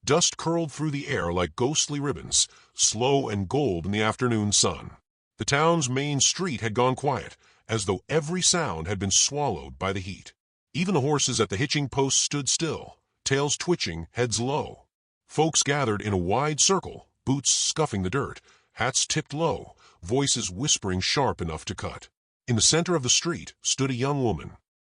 Dust curled through the air like ghostly ribbons, slow and gold in the afternoon sun. The town's main street had gone quiet, as though every sound had been swallowed by the heat. Even the horses at the hitching posts stood still, tails twitching, heads low. Folks gathered in a wide circle, boots scuffing the dirt, hats tipped low, voices whispering sharp enough to cut. In the center of the street stood a young woman.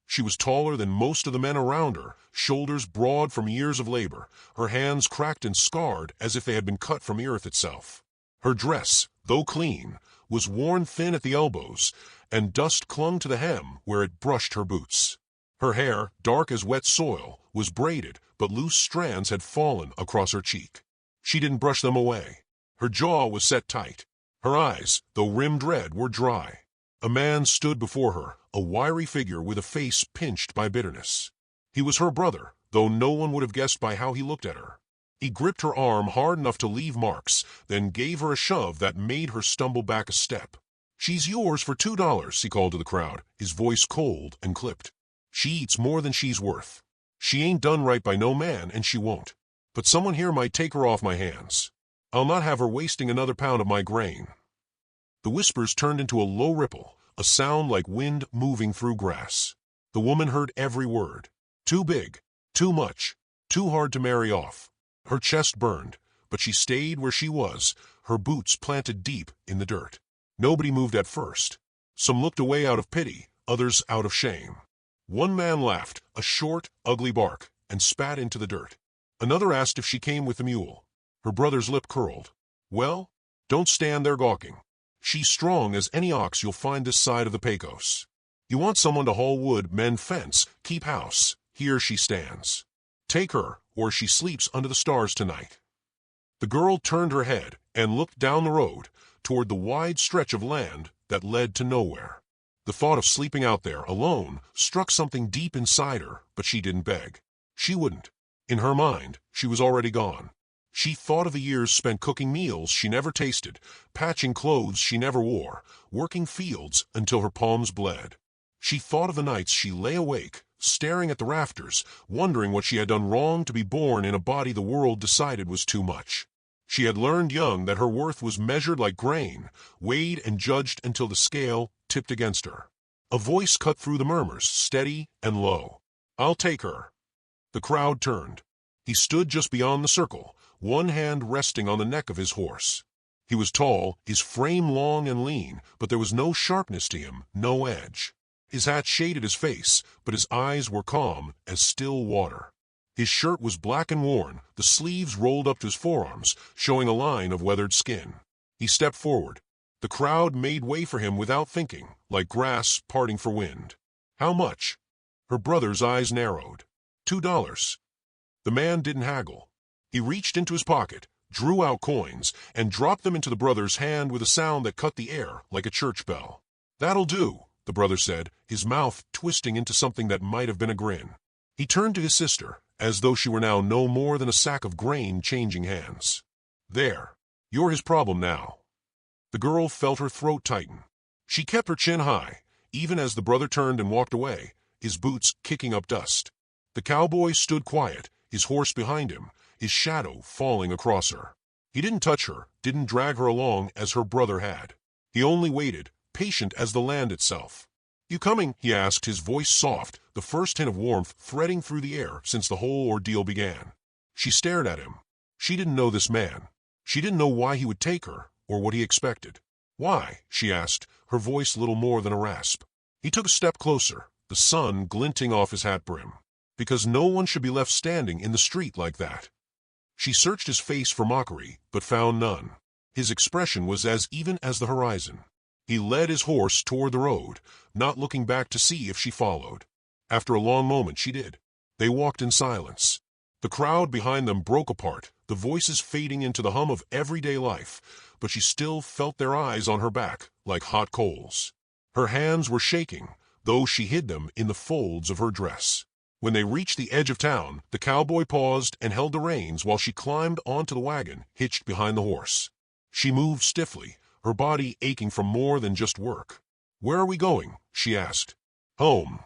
She was taller than most of the men around her, shoulders broad from years of labor, her hands cracked and scarred as if they had been cut from the earth itself. Her dress, though clean, was worn thin at the elbows, and dust clung to the hem where it brushed her boots. Her hair, dark as wet soil, was braided, but loose strands had fallen across her cheek. She didn't brush them away. Her jaw was set tight. Her eyes, though rimmed red, were dry. A man stood before her, a wiry figure with a face pinched by bitterness. He was her brother, though no one would have guessed by how he looked at her. He gripped her arm hard enough to leave marks, then gave her a shove that made her stumble back a step. "She's yours for $2, he called to the crowd, his voice cold and clipped. "She eats more than she's worth. She ain't done right by no man, and she won't. But someone here might take her off my hands. I'll not have her wasting another pound of my grain." The whispers turned into a low ripple, a sound like wind moving through grass. The woman heard every word. Too big, too much, too hard to marry off. Her chest burned, but she stayed where she was, her boots planted deep in the dirt. Nobody moved at first. Some looked away out of pity, others out of shame. One man laughed, a short, ugly bark, and spat into the dirt. Another asked if she came with the mule. Her brother's lip curled. "Well, don't stand there gawking. She's strong as any ox you'll find this side of the Pecos. You want someone to haul wood, mend fence, keep house. Here she stands. Take her, or she sleeps under the stars tonight." The girl turned her head and looked down the road, toward the wide stretch of land that led to nowhere. The thought of sleeping out there, alone, struck something deep inside her, but she didn't beg. She wouldn't. In her mind, she was already gone. She thought of the years spent cooking meals she never tasted, patching clothes she never wore, working fields until her palms bled. She thought of the nights she lay awake, staring at the rafters, wondering what she had done wrong to be born in a body the world decided was too much. She had learned young that her worth was measured like grain, weighed and judged until the scale tipped against her. A voice cut through the murmurs, steady and low. "I'll take her." The crowd turned. He stood just beyond the circle, one hand resting on the neck of his horse. He was tall, his frame long and lean, but there was no sharpness to him, no edge. His hat shaded his face, but his eyes were calm as still water. His shirt was black and worn, the sleeves rolled up to his forearms, showing a line of weathered skin. He stepped forward. The crowd made way for him without thinking, like grass parting for wind. "How much?" Her brother's eyes narrowed. $2. The man didn't haggle. He reached into his pocket, drew out coins, and dropped them into the brother's hand with a sound that cut the air like a church bell. "That'll do," the brother said, his mouth twisting into something that might have been a grin. He turned to his sister, as though she were now no more than a sack of grain changing hands. "There. You're his problem now." The girl felt her throat tighten. She kept her chin high, even as the brother turned and walked away, his boots kicking up dust. The cowboy stood quiet, his horse behind him, his shadow falling across her. He didn't touch her, didn't drag her along as her brother had. He only waited, patient as the land itself. "You coming?" he asked, his voice soft, the first hint of warmth threading through the air since the whole ordeal began. She stared at him. She didn't know this man. She didn't know why he would take her, or what he expected. "Why?" she asked, her voice little more than a rasp. He took a step closer, the sun glinting off his hat brim. "Because no one should be left standing in the street like that." She searched his face for mockery, but found none. His expression was as even as the horizon. He led his horse toward the road, not looking back to see if she followed. After a long moment she did. They walked in silence. The crowd behind them broke apart, the voices fading into the hum of everyday life, but she still felt their eyes on her back like hot coals. Her hands were shaking, though she hid them in the folds of her dress. When they reached the edge of town, the cowboy paused and held the reins while she climbed onto the wagon hitched behind the horse. She moved stiffly, her body aching from more than just work. "Where are we going?" she asked. "Home."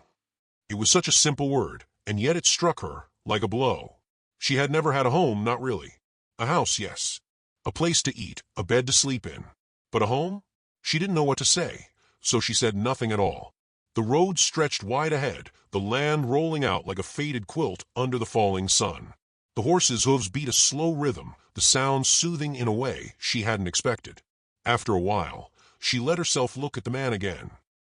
It was such a simple word, and yet it struck her like a blow. She had never had a home, not really. A house, yes. A place to eat, a bed to sleep in. But a home? She didn't know what to say, so she said nothing at all. The road stretched wide ahead, the land rolling out like a faded quilt under the falling sun. The horses' hooves beat a slow rhythm, the sound soothing in a way she hadn't expected. After a while, she let herself look at the man again.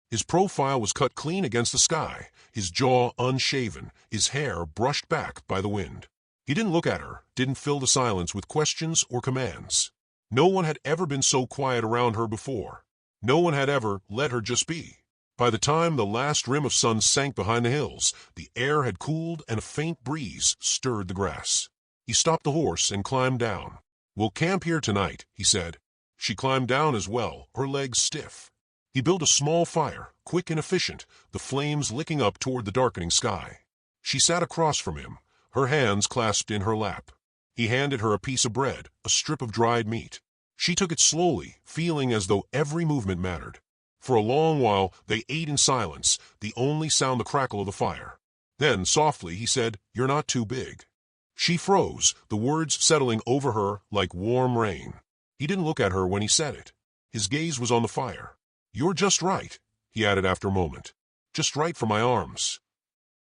His profile was cut clean against the sky, his jaw unshaven, his hair brushed back by the wind. He didn't look at her, didn't fill the silence with questions or commands. No one had ever been so quiet around her before. No one had ever let her just be. By the time the last rim of sun sank behind the hills, the air had cooled and a faint breeze stirred the grass. He stopped the horse and climbed down. "We'll camp here tonight," he said. She climbed down as well, her legs stiff. He built a small fire, quick and efficient, the flames licking up toward the darkening sky. She sat across from him, her hands clasped in her lap. He handed her a piece of bread, a strip of dried meat. She took it slowly, feeling as though every movement mattered. For a long while they ate in silence, the only sound the crackle of the fire. Then, softly, he said, "You're not too big." She froze, the words settling over her like warm rain. He didn't look at her when he said it. His gaze was on the fire. "You're just right," he added after a moment. "Just right for my arms."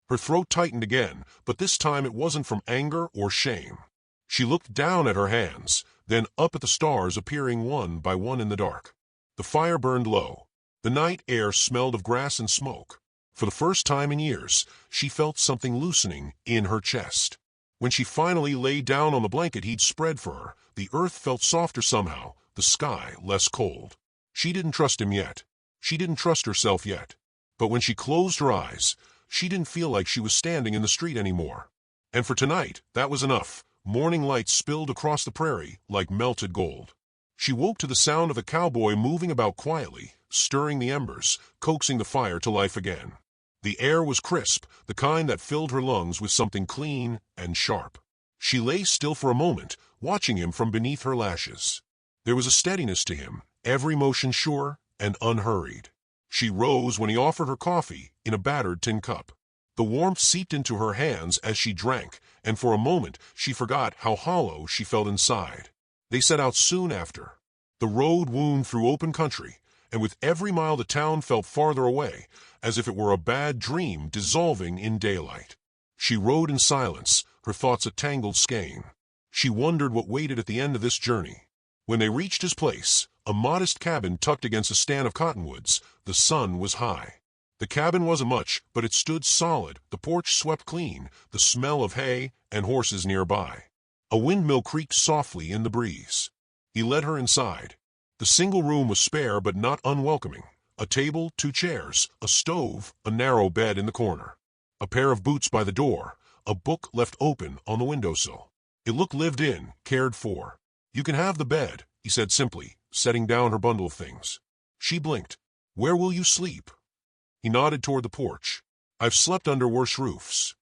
Her throat tightened again, but this time it wasn't from anger or shame. She looked down at her hands, then up at the stars appearing one by one in the dark. The fire burned low. The night air smelled of grass and smoke. For the first time in years, she felt something loosening in her chest. When she finally lay down on the blanket he'd spread for her, the earth felt softer somehow, the sky less cold. She didn't trust him yet. She didn't trust herself yet. But when she closed her eyes, she didn't feel like she was standing in the street anymore. And for tonight, that was enough. Morning light spilled across the prairie like melted gold. She woke to the sound of a cowboy moving about quietly, stirring the embers, coaxing the fire to life again. The air was crisp, the kind that filled her lungs with something clean and sharp. She lay still for a moment, watching him from beneath her lashes. There was a steadiness to him, every motion sure and unhurried. She rose when he offered her coffee in a battered tin cup. The warmth seeped into her hands as she drank, and for a moment she forgot how hollow she felt inside. They set out soon after. The road wound through open country, and with every mile the town felt farther away, as if it were a bad dream dissolving in daylight. She rode in silence, her thoughts a tangled skein. She wondered what waited at the end of this journey. When they reached his place, a modest cabin tucked against a stand of cottonwoods, the sun was high. The cabin wasn't much, but it stood solid, the porch swept clean, the smell of hay and horses nearby. A windmill creaked softly in the breeze. He led her inside. The single room was spare but not unwelcoming. A table, 2 chairs, a stove, a narrow bed in the corner. A pair of boots by the door, a book left open on the windowsill. It looked lived in, cared for. "You can have the bed," he said simply, setting down her bundle of things. She blinked. "Where will you sleep?" He nodded toward the porch. "I've slept under worse roofs."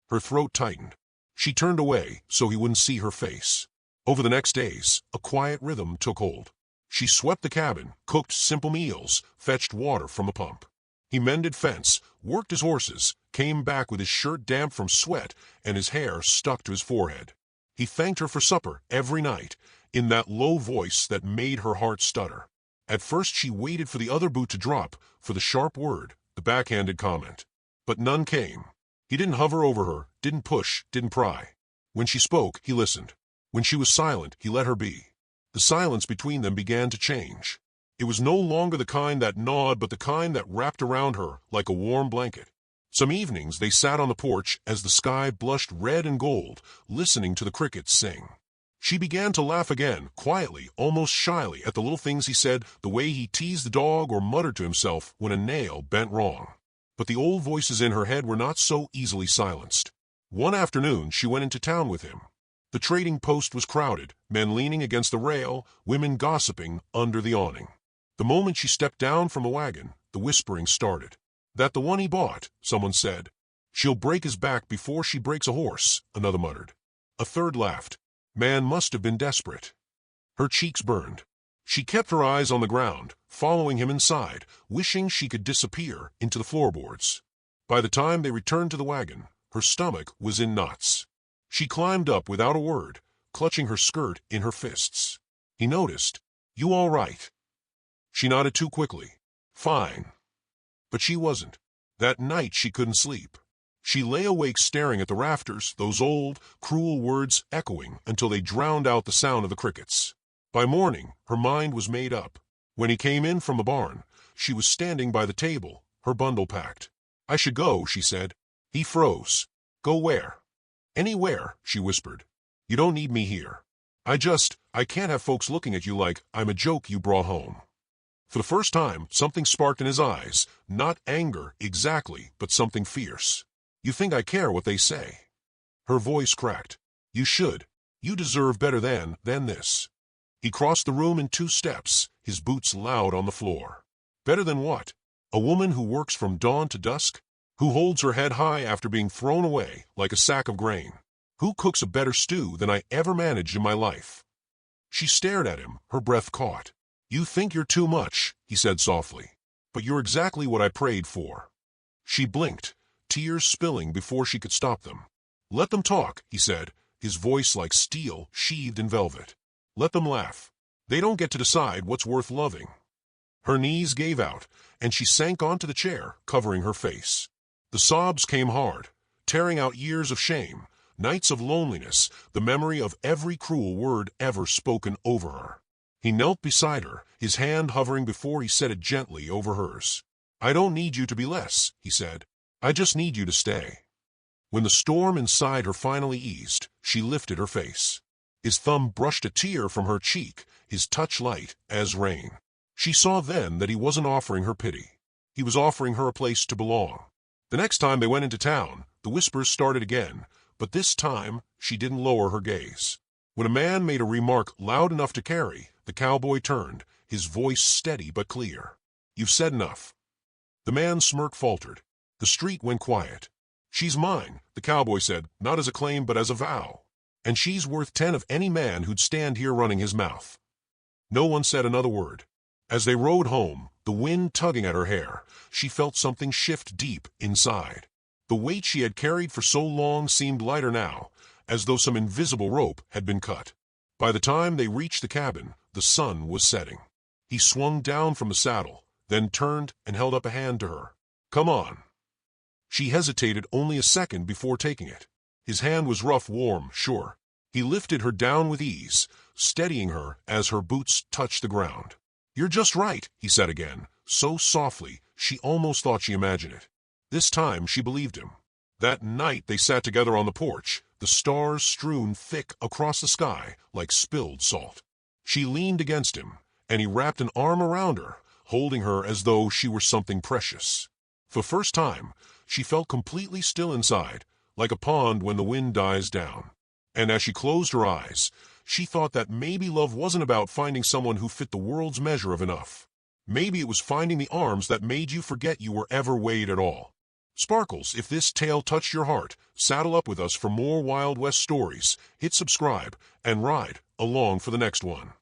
Her throat tightened. She turned away so he wouldn't see her face. Over the next days, a quiet rhythm took hold. She swept the cabin, cooked simple meals, fetched water from a pump. He mended fence, worked his horses, came back with his shirt damp from sweat and his hair stuck to his forehead. He thanked her for supper every night, in that low voice that made her heart stutter. At first she waited for the other boot to drop, for the sharp word, the backhanded comment. But none came. He didn't hover over her, didn't push, didn't pry. When she spoke, he listened. When she was silent, he let her be. The silence between them began to change. It was no longer the kind that gnawed, but the kind that wrapped around her like a warm blanket. Some evenings they sat on the porch as the sky blushed red and gold, listening to the crickets sing. She began to laugh again, quietly, almost shyly, at the little things he said, the way he teased the dog or muttered to himself when a nail bent wrong. But the old voices in her head were not so easily silenced. One afternoon she went into town with him. The trading post was crowded, men leaning against the rail, women gossiping under the awning. The moment she stepped down from the wagon, the whispering started. "That the one he bought," someone said. "She'll break his back before she breaks a horse," another muttered. A third laughed. Man must have been desperate. Her cheeks burned. She kept her eyes on the ground, following him inside, wishing she could disappear into the floorboards. By the time they returned to the wagon, her stomach was in knots. She climbed up without a word, clutching her skirt in her fists. He noticed. "You all right?" She nodded too quickly. "Fine." But she wasn't. That night she couldn't sleep. She lay awake staring at the rafters, those old, cruel words echoing until they drowned out the sound of the crickets. By morning, her mind was made up. When he came in from the barn, she was standing by the table, her bundle packed. "I should go," she said. He froze. "Go where?" "Anywhere," she whispered. "You don't need me here. I can't have folks looking at you like I'm a joke you brought home." For the first time, something sparked in his eyes, not anger exactly, but something fierce. "You think I care what they say?" Her voice cracked. "You should. You deserve better than this." He crossed the room in 2 steps, his boots loud on the floor. "Better than what? A woman who works from dawn to dusk? Who holds her head high after being thrown away like a sack of grain? Who cooks a better stew than I ever managed in my life?" She stared at him, her breath caught. "You think you're too much," he said softly. "But you're exactly what I prayed for." She blinked, tears spilling before she could stop them. "Let them talk," he said, his voice like steel sheathed in velvet. "Let them laugh. They don't get to decide what's worth loving." Her knees gave out, and she sank onto the chair, covering her face. The sobs came hard, tearing out years of shame, nights of loneliness, the memory of every cruel word ever spoken over her. He knelt beside her, his hand hovering before he set it gently over hers. "I don't need you to be less," he said. "I just need you to stay." When the storm inside her finally eased, she lifted her face. His thumb brushed a tear from her cheek, his touch light as rain. She saw then that he wasn't offering her pity. He was offering her a place to belong. The next time they went into town, the whispers started again, but this time she didn't lower her gaze. When a man made a remark loud enough to carry, the cowboy turned, his voice steady but clear. "You've said enough." The man's smirk faltered. The street went quiet. "She's mine," the cowboy said, not as a claim but as a vow. "And she's worth 10 of any man who'd stand here running his mouth." No one said another word. As they rode home, the wind tugging at her hair, she felt something shift deep inside. The weight she had carried for so long seemed lighter now, as though some invisible rope had been cut. By the time they reached the cabin, the sun was setting. He swung down from the saddle, then turned and held up a hand to her. "Come on." She hesitated only a second before taking it. His hand was rough, warm, sure. He lifted her down with ease, steadying her as her boots touched the ground. "You're just right," he said again, so softly she almost thought she imagined it. This time she believed him. That night they sat together on the porch, the stars strewn thick across the sky like spilled salt. She leaned against him, and he wrapped an arm around her, holding her as though she were something precious. For the first time, she felt completely still inside, like a pond when the wind dies down. And as she closed her eyes, she thought that maybe love wasn't about finding someone who fit the world's measure of enough. Maybe it was finding the arms that made you forget you were ever weighed at all. Sparkles, if this tale touched your heart, saddle up with us for more Wild West stories, hit subscribe, and ride along for the next one.